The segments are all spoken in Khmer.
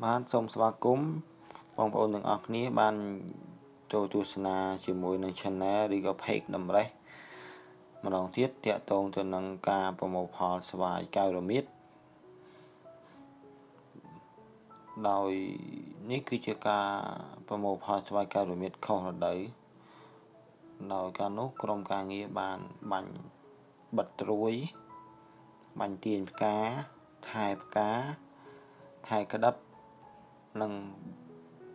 បានសូមស្វាគមន៍បងប្អូនទាំងអស់គ្នាបានចូលទស្សនាជាមួយនឹង Channel ឬក៏ Page តម្រេះម្ដងទៀតតាក់ទងទៅនឹងការប្រមូលផលស្វាយកែវរមៀតដោយនេះគឺជាការប្រមូលផលស្វាយកែវរមៀតខុសរដូវដោយការនោះក្រុមការងារបានបាញ់បិទត្រួយបាញ់ទាញផ្កាថែផ្កាថែក្តឹបនិង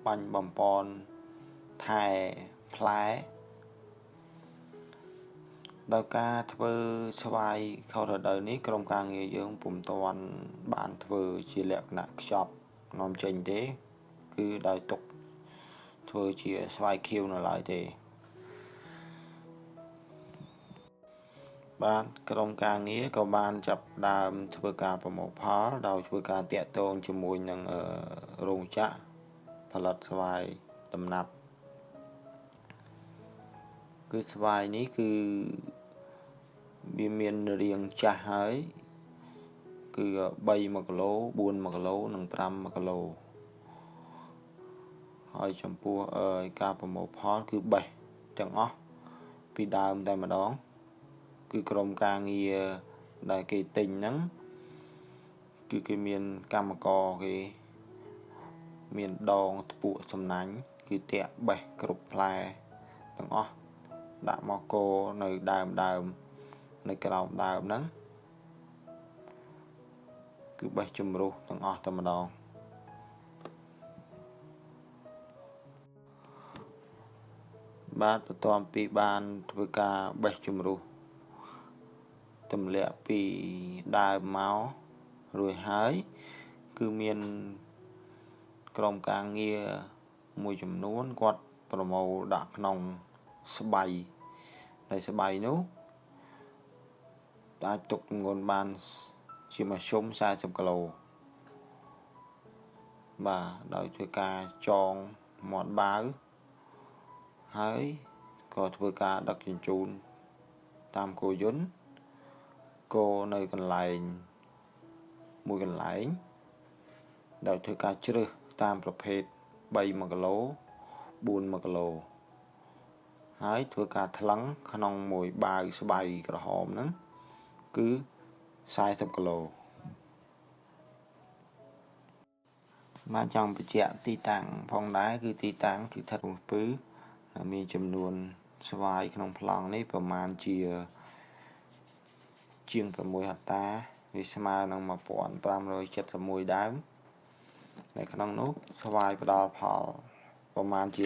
បាញ់បំពន់ថែផ្លែដោយការធ្វើស្វាយខុសរដូវនេះក្រុមការងារយើងពុំទាន់បានធ្វើជាលក្ខណៈខ្ចប់នាំចេញទេគឺដោយទុកធ្វើជាស្វាយខៀវនៅឡើយទេបាទក្រុមការងារក៏បានចាប់ផ្ដើមធ្វើការប្រមូលផលដោយធ្វើការតាក់ទងជាមួយនឹងរោងចក្រផលិតស្វាយដំណាប់គឺស្វាយនេះគឺវាមានរាងចាស់ហើយគឺ3 គីឡូ4 គីឡូនិង5 គីឡូហើយចំពោះការប្រមូលផលគឺបេះទាំងអស់ពីដើមតែម្ដងគឺក្រុមការងារដែលគេទិញហ្នឹងគឺគេមានកម្មករគេមានដងថ្ពួកសំណាញ់គឺតាក់បេះគ្រប់ផ្លែទាំងអស់ដាក់មកកូរនៅដើមនៅក្រោមដើមហ្នឹងគឺបេះជំរុះទាំងអស់តែម្ដងបាទបន្ទាប់ពីបានធ្វើការបេះជំរុះទម្លាក់ពីដើមមករួចហើយគឺមានក្រុមការងារមួយចំនួនគាត់ប្រមូលដាក់ក្នុងស្បៃហើយស្បៃនោះអាចទុកទម្ងន់បានជាមធ្យម40 គីឡូបាទដោយធ្វើការចងមាត់បាវហើយក៏ធ្វើការដឹកជញ្ជូនតាមគោយន្តគោនៅកន្លែងមួយកន្លែងដោយធ្វើការជ្រើសតាមប្រភេទ3 គីឡូ4 គីឡូហើយធ្វើការថ្លឹងក្នុងមួយបាវស្បៃក្រហមហ្នឹងគឺ40 គីឡូបានចង់បញ្ជាក់ទីតាំងផងដែរគឺទីតាំងគឺស្ថិតក្នុងពឺមានចំនួនស្វាយក្នុងប្លង់នេះប្រមាណជាង6 ហិកតាវាស្មើនឹង1571ដើមនៅក្នុងនោះស្វាយផ្ដល់ផលប្រមាណជា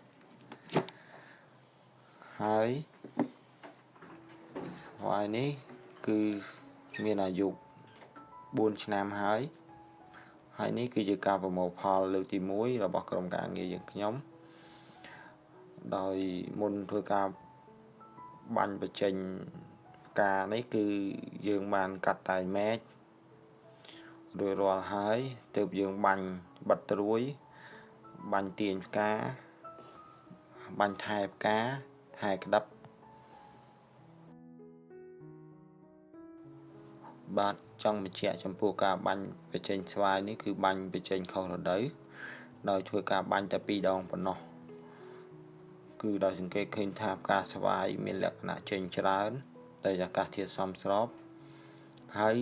90% ហើយស្វាយនេះគឺមានអាយុ4 ឆ្នាំហើយនេះគឺជាការប្រមូលផលលើកទី1របស់ក្រុមការងារយើងខ្ញុំដោយមុនធ្វើការបាញ់បញ្ចេញផ្កានេះគឺយើងបានកាត់តែមែករួចរាល់ហើយទើបយើងបាញ់បិទត្រួយបាញ់ទាញផ្កាបាញ់ថែផ្កាថែក្តឹបបាទចង់បញ្ជាក់ចំពោះការបាញ់បញ្ចេញស្វាយនេះគឺបាញ់បញ្ចេញខុសរដូវដោយធ្វើការបាញ់តែ2 ដងប៉ុណ្ណោះគឺដោយសង្កេតឃើញថាផ្កាស្វាយមានលក្ខណៈចេញច្រើនតែអាកាសធាតុសមស្របហើយ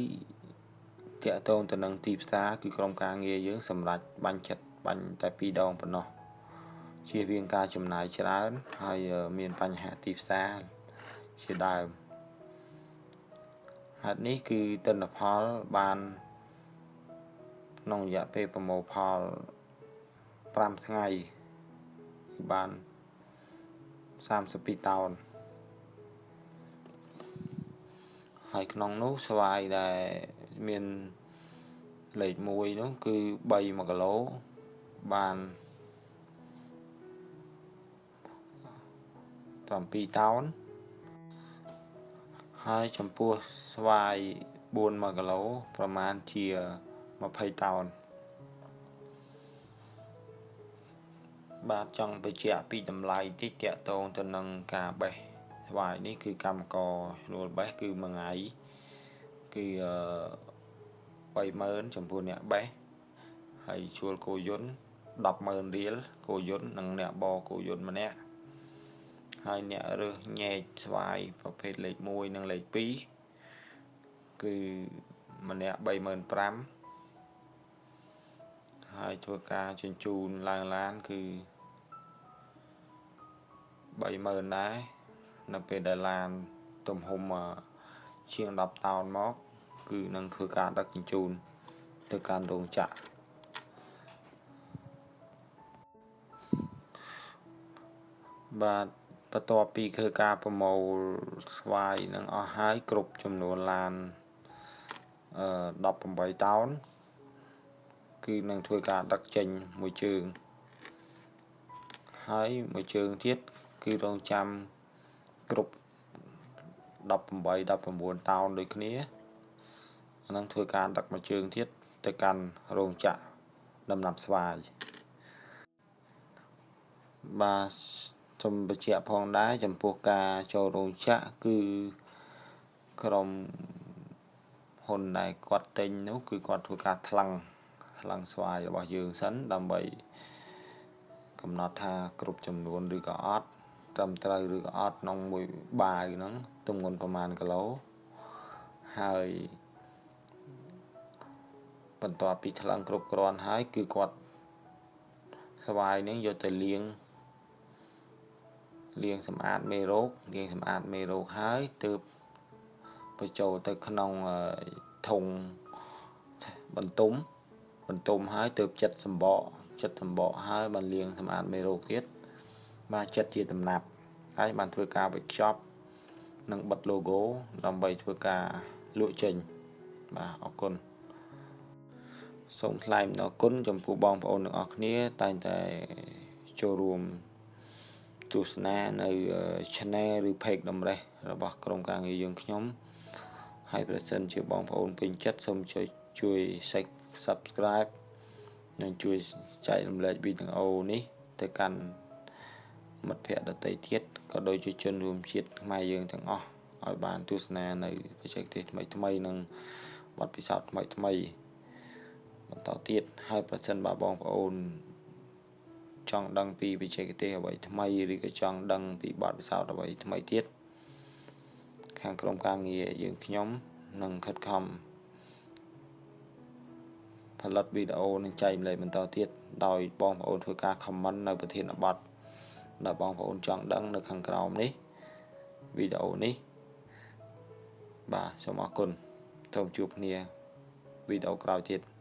តាក់ទងទៅនឹងទីផ្សារគឺក្រុមការងារយើងសម្រាប់បាញ់តែ2 ដងប៉ុណ្ណោះជៀសវាងការចំណាយច្រើនហើយមានបញ្ហាទីផ្សារជាដើមហេតុនេះគឺទិន្នផលបានក្នុងរយៈពេលប្រមូលផល5 ថ្ងៃបាន32 តោនហើយក្នុងនោះស្វាយដែលមានលេខ1នោះគឺ3 គីឡូបាន7 តោនហើយចំពោះស្វាយ4 គីឡូប្រមាណជា20 តោនបាទចង់បញ្ជាក់ពីតម្លៃតិចតាក់ទងទៅនឹងការបេះស្វាយនេះគឺកម្មករឈ្នួលបេះគឺមួយថ្ងៃគឺ30000ចំពោះអ្នកបេះ hay chuột cô dốn đọc mờn riêng cô dốn nâng nẹ bò cô dốn mà nè hai nẹ rơ nhẹ vài và phết lệch môi nâng lệch bí cứ mà nẹ bay mờn pram hai thua ca trên chùn làng lán cứ bay mờn đá nó về Đài Loan tùm hôm mà chiêng đập tàu móc cứ nâng thua ca đặc trên chùn từ can rồng chạ vàประตอปีคือการประมวลวายนังเอาหายกรุบจำนวนลาน18 តោនគឺនឹងធ្វើការដឹកចេញមួយជើងហើយមួយជើងទៀតគឺរងចាំគ្រប់18 19 តោនដូចគ្នាអានឹងធ្វើការដឹកមួយជើងទៀតទៅកាន់រោងចក្រដំណាប់ស្វាយបាទសូមបញ្ជាក់ផងដែរចំពោះការចូលរោងចក្រគឺក្រុមហ៊ុនដែលគាត់ទិញនោះគឺគាត់ធ្វើការថ្លឹងស្វាយរបស់យើងសិនដើម្បីកំណត់ថាគ្រប់ចំនួនឬក៏អត់ត្រឹមត្រូវឬក៏អត់ក្នុងមួយបាវហ្នឹងទម្ងន់ប្រមាណគីឡូហើយបន្ទាប់ពីថ្លឹងគ្រប់គ្រាន់ហើយគឺគាត់ស្វាយហ្នឹងយកទៅលាងសម្អាតមេរោគហើយទើបបញ្ចូលទៅក្នុងធុងបន្ទុំហើយទើបចិត្តសម្បកហើយបានលាងសម្អាតមេរោគទៀតបាទចិត្តជាដំណាប់ហើយបានធ្វើការវេចខ្ចប់និងបិទ logo ដើម្បីធ្វើការលក់ចេញបាទអរគុណសូមថ្លែងអំណរគុណចំពោះបងប្អូនទាំងអស់គ្នាតែងតែចូលរួមទស្សនានៅ channel ឬ page តម្រេះរបស់ក្រុមការងារយើងខ្ញុំហើយប្រសិនជាបងប្អូនពេញចិត្តសូមជួយ subscribe និងជួយចែករំលែកវីដេអូនេះទៅកាន់មិត្តភ័ក្តិដទៃទៀតក៏ដូចជាជនរួមជាតិខ្មែរយើងទាំងអស់ឲ្យបានទស្សនានៅបច្ចេកទេសថ្មីនិងបទពិសោធន៍ថ្មីបន្តទៀតហើយប្រសិនបើបងប្អូនចង់ដឹងពីបច្ចេកទេសអ្វីថ្មីឬក៏ចង់ដឹងពីបទពិសោធន៍អ្វីថ្មីទៀតខាងក្រុមការងារយើងខ្ញុំនឹងខិតខំផលិតវីដេអូនិងចែករំលែកបន្តទៀតដោយបងប្អូនធ្វើការ comment នៅប្រធានបទដែលបងប្អូនចង់ដឹងនៅខាងក្រោមនេះវីដេអូនេះបាទសូមអរគុណសូមជួបគ្នាវីដេអូក្រោយទៀត